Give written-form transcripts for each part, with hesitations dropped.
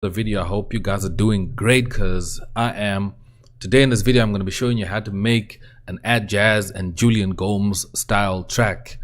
The video. I hope you guys are doing great because I am. Today in this video I'm going to be showing you how to make an Atjazz and Julian Gomes style track.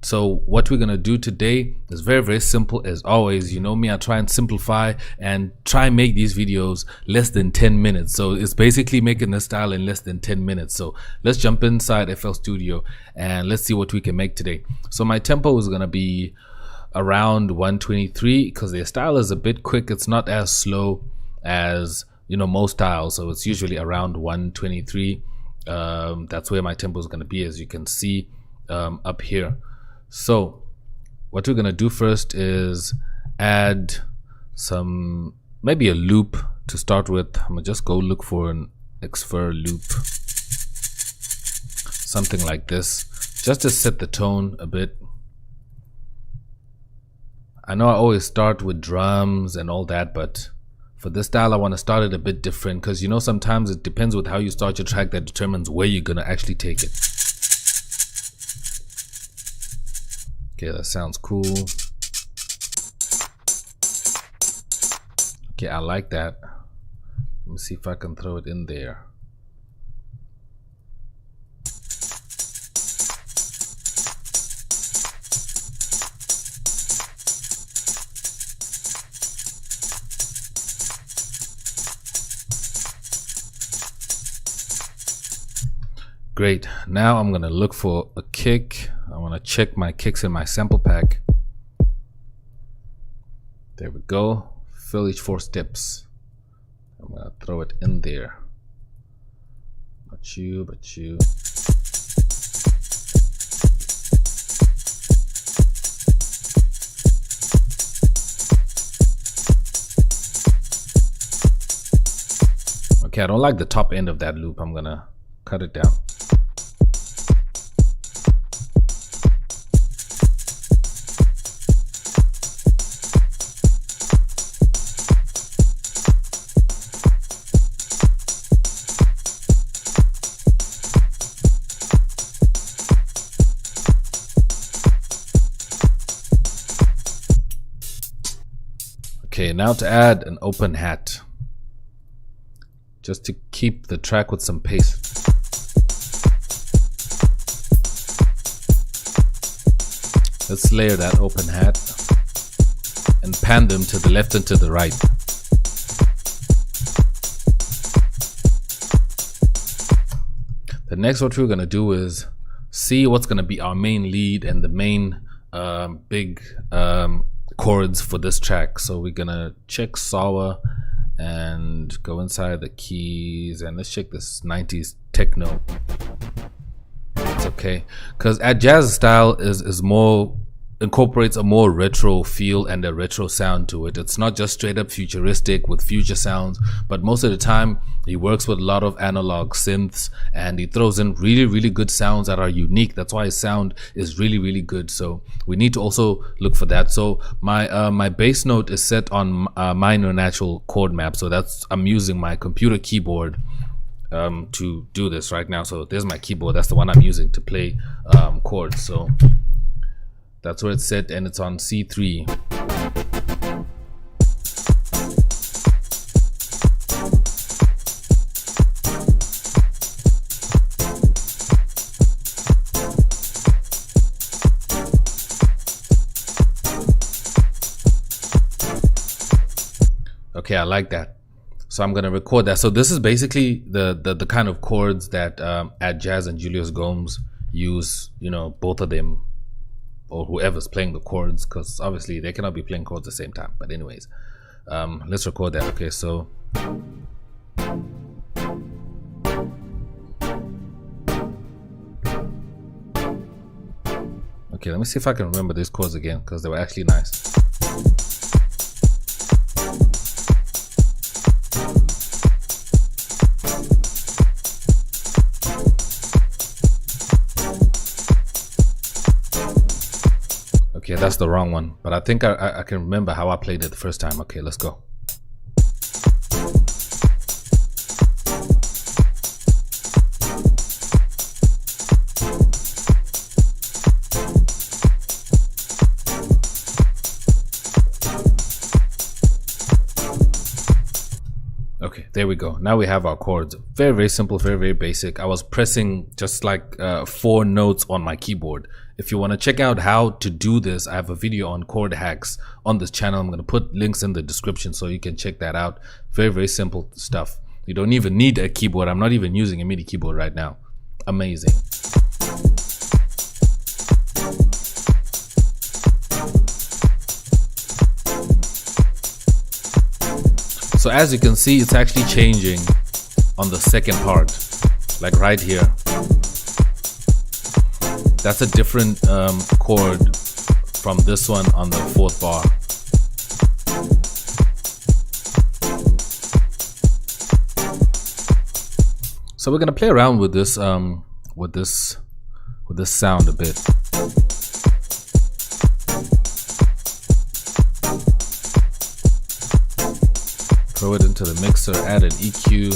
So what we're going to do today is very simple. As always, you know me, I try and simplify and try and make these videos less than 10 minutes. So it's basically making this style in less than 10 minutes. So let's jump inside FL Studio and let's see what we can make today. So my tempo is going to be around 123 because their style is a bit quick. It's not as slow as, you know, most styles, so it's usually around 123. That's where my tempo is going to be, as you can see up here. So what we're going to do first is add some, maybe a loop to start with. I'm gonna just go look for an Xfer loop, something like this, just to set the tone a bit. I know I always start with drums and all that, but for this style I want to start it a bit different because, you know, sometimes it depends with how you start your track that determines where you're gonna actually take it. Okay, that sounds cool. Okay, I like that. Let me see if I can throw it in there. Great. Now I'm going to look for a kick. I want to check my kicks in my sample pack. There we go. Fill each 4 steps. I'm going to throw it in there. But you. Okay, I don't like the top end of that loop. I'm going to cut it down. Okay, now to add an open hat, just to keep the track with some pace. Let's layer that open hat and pan them to the left and to the right. The next, what we're going to do is see what's going to be our main lead and the main big chords for this track. So we're going to check Sawa and go inside the keys and let's check this 90s techno. It's okay because Atjazz style is more, incorporates a more retro feel and a retro sound to it. It's not just straight up futuristic with future sounds, but most of the time he works with a lot of analog synths and he throws in really good sounds that are unique. That's why his sound is really good. So we need to also look for that. So my bass note is set on minor natural chord map. So that's, I'm using my computer keyboard to do this right now. So there's my keyboard. That's the one I'm using to play chords. So that's where it's set and it's on C3. Okay, I like that. So I'm going to record that. So this is basically the kind of chords that Atjazz and Julius Gomes use, you know, both of them, or whoever's playing the chords, because obviously they cannot be playing chords at the same time. But anyways, let's record that. Okay, so okay, let me see if I can remember these chords again because they were actually nice. Okay, that's the wrong one, but I think I can remember how I played it the first time. Okay, let's go. Okay, there we go. Now we have our chords. Very, very simple, very, very basic. I was pressing just like 4 notes on my keyboard. If you want to check out how to do this, I have a video on chord hacks on this channel. I'm going to put links in the description so you can check that out. Very, very simple stuff. You don't even need a keyboard. I'm not even using a MIDI keyboard right now. Amazing. So as you can see, it's actually changing on the second part, like right here. That's a different chord from this one on the 4th bar. So we're gonna play around with this sound a bit. Throw it into the mixer, add an EQ.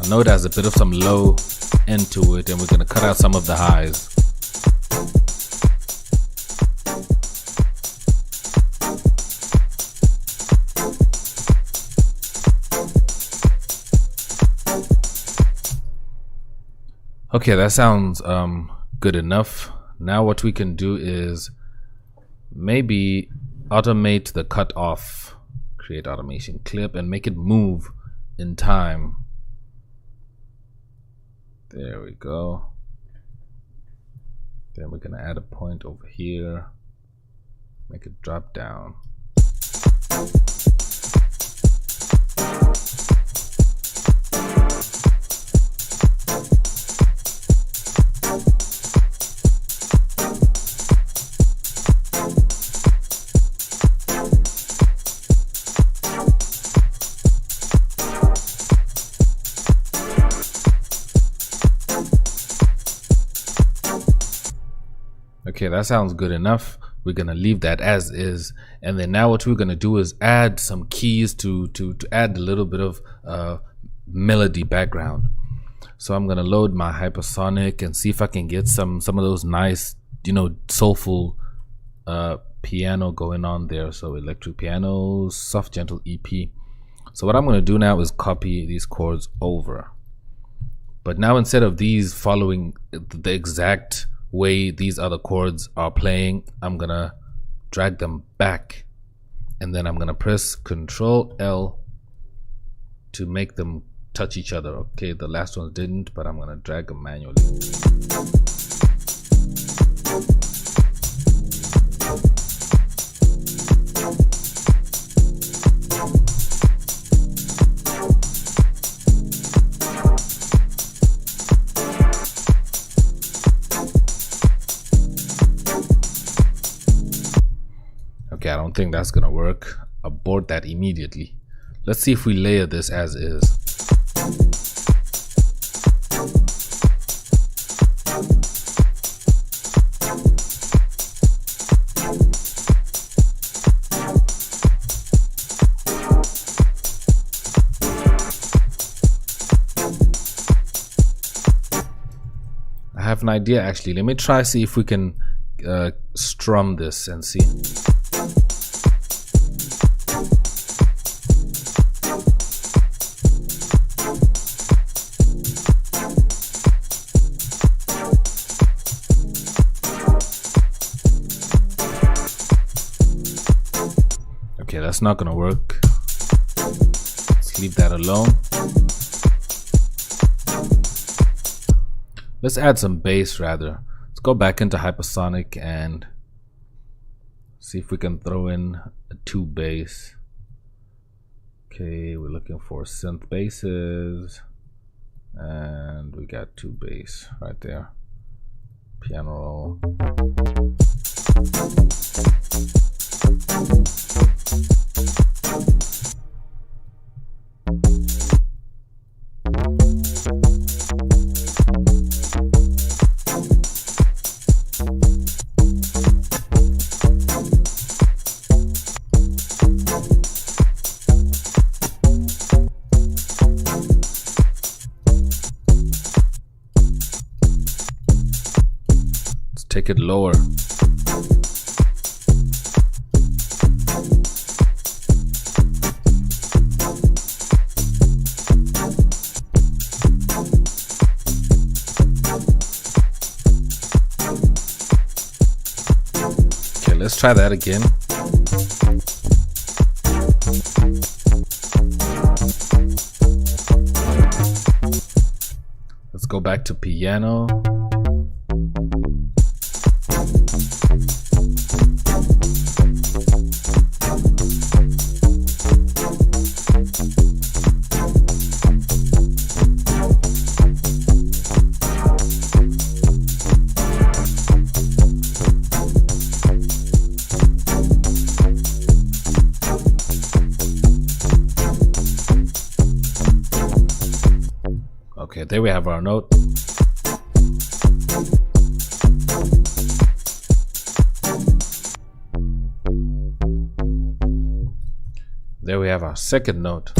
I know it has a bit of some low end to it, and we're going to cut out some of the highs. Okay, that sounds good enough. Now what we can do is maybe automate the cutoff. Create automation clip and make it move in time. There we go. Then we're gonna add a point over here, make it drop down. Okay, that sounds good enough. We're gonna leave that as is, and then now what we're gonna do is add some keys to add a little bit of melody background. So I'm gonna load my hypersonic and see if I can get some of those nice, you know, soulful piano going on there. So electric piano, soft gentle EP. So what I'm gonna do now is copy these chords over, but now instead of these following the exact way these other chords are playing, I'm gonna drag them back, and then I'm gonna press Control L to make them touch each other. Okay, the last ones didn't, but I'm gonna drag them manually. Okay, I don't think that's gonna work. Abort that immediately. Let's see if we layer this as is. I have an idea actually. Let me try see if we can strum this and see. Okay, that's not gonna work. Let's leave that alone. Let's add some bass rather. Let's go back into hypersonic and see if we can throw in a 2 bass. Okay, we're looking for synth basses, and we got 2 bass right there. Piano roll. Take it lower. let's try that again. Let's go back to piano. Okay, there we have our note. There we have our second note.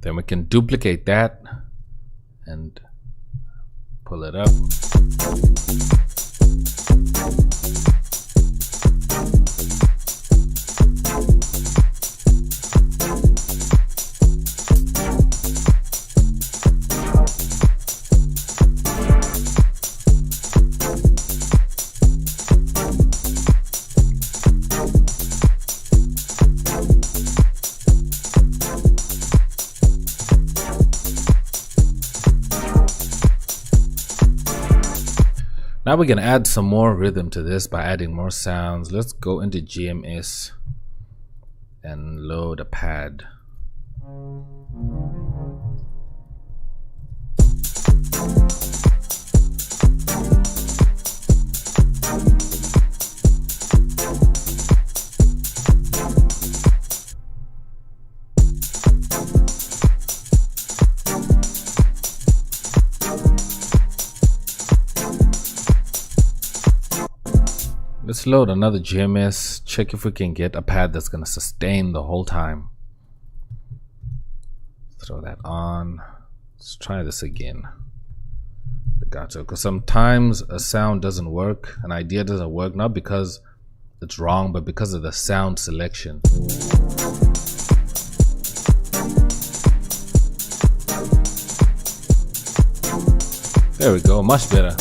Then we can duplicate that and pull it up. Now we're gonna add some more rhythm to this by adding more sounds. Let's go into GMS and load a pad. Let's load another GMS, check if we can get a pad that's going to sustain the whole time. Throw that on. Let's try this again. Gotcha. Because sometimes a sound doesn't work, an idea doesn't work, not because it's wrong, but because of the sound selection. There we go, much better.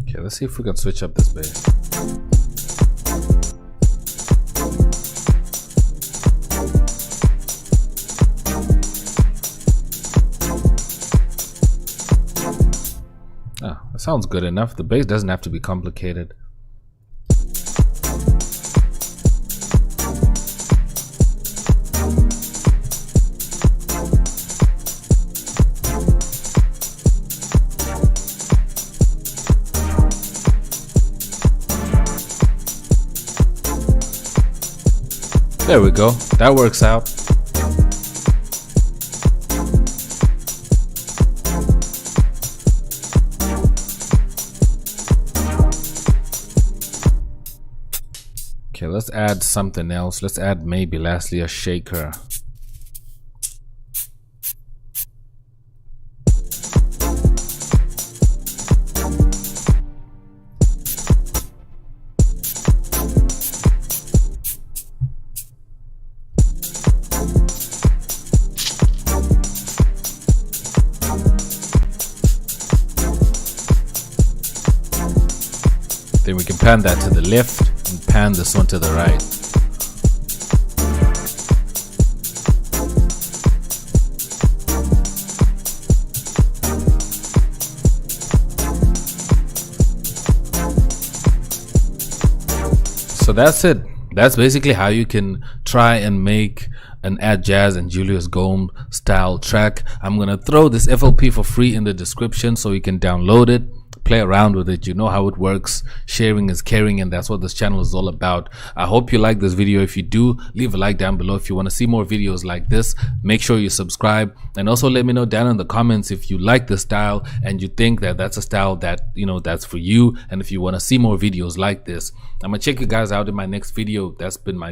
Okay, let's see if we can switch up this bass. Ah, that sounds good enough. The bass doesn't have to be complicated. There we go, that works out. Okay, let's add something else. Let's add maybe lastly a shaker. Then we can pan that to the left and pan this one to the right. So that's it. That's basically how you can try and make an Atjazz and Julius Gomes style track. I'm gonna throw this FLP for free in the description so you can download it, play around with it. You know how it works. Sharing is caring, and that's what this channel is all about. I hope you like this video. If you do, leave a like down below. If you want to see more videos like this, make sure you subscribe, and also let me know down in the comments if you like the style and you think that that's a style that, you know, that's for you, and if you want to see more videos like this. I'm gonna check you guys out in my next video. That's been my